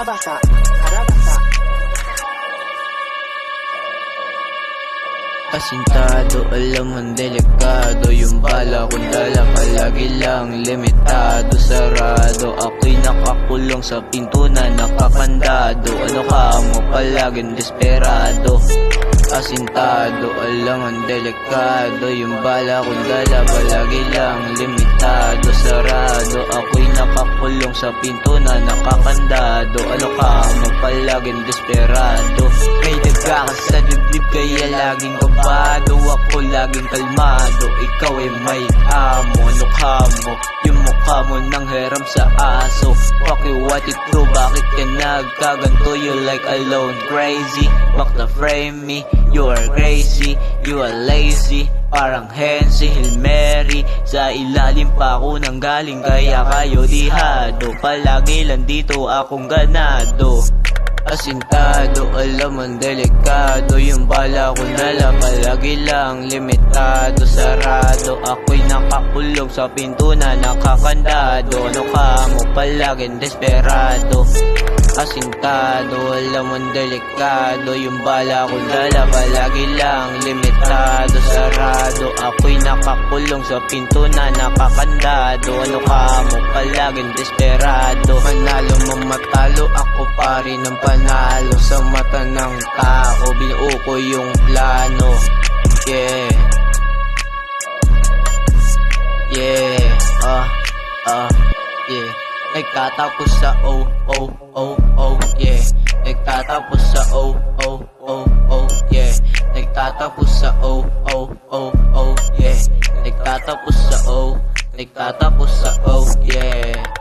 Arabasa, Arabasa. Asintado, alam mong delikado. Yung bala kong dala palagi lang limitado. Sarado, ako'y nakakulong sa pinto na nakakandado. Ano ka mo palaging desperado? Asintado, alam mong delikado. Yung bala kong dala palagi lang limitado. Sarado, ako'y nakakulong sa pinto na nakakandado. Ano ka mo palaging desperado? May daga ka sa dibdib kaya laging kabado. Ako laging kalmado, ikaw ay may amo. Ano ka mo? Yung mukha mo nang hiram sa aso. What it do? Bakit ka nagkaganto? You like alone crazy. Wag na frame me, you are crazy. You are lazy, parang Hensi, Hail Mary. Sa ilalim pa ako nang galing kaya kayo dihado. Palagi lang dito akong ganado. Asintado, alam mong delikado. Yung bala kong dala palagi lang limitado. Sarado, ako'y nakakulong sa pinto na nakakandado. Ano ka mo palaging desperado? Asintado, alam mong delikado. Yung bala kong dala palagi lang limitado. Sarado, ako'y nakakulong sa pinto na nakakandado. Ano ka mo palaging desperado? Manalo mamatalo, ako pa rin ang panalo. Sa mata ng tao, binuo ko yung plano. Yeah, yeah, yeah. Nagtatapos sa yeah. Nagtatapos sa yeah. Nagtatapos sa yeah. Nagtatapos sa nagtatapos sa yeah.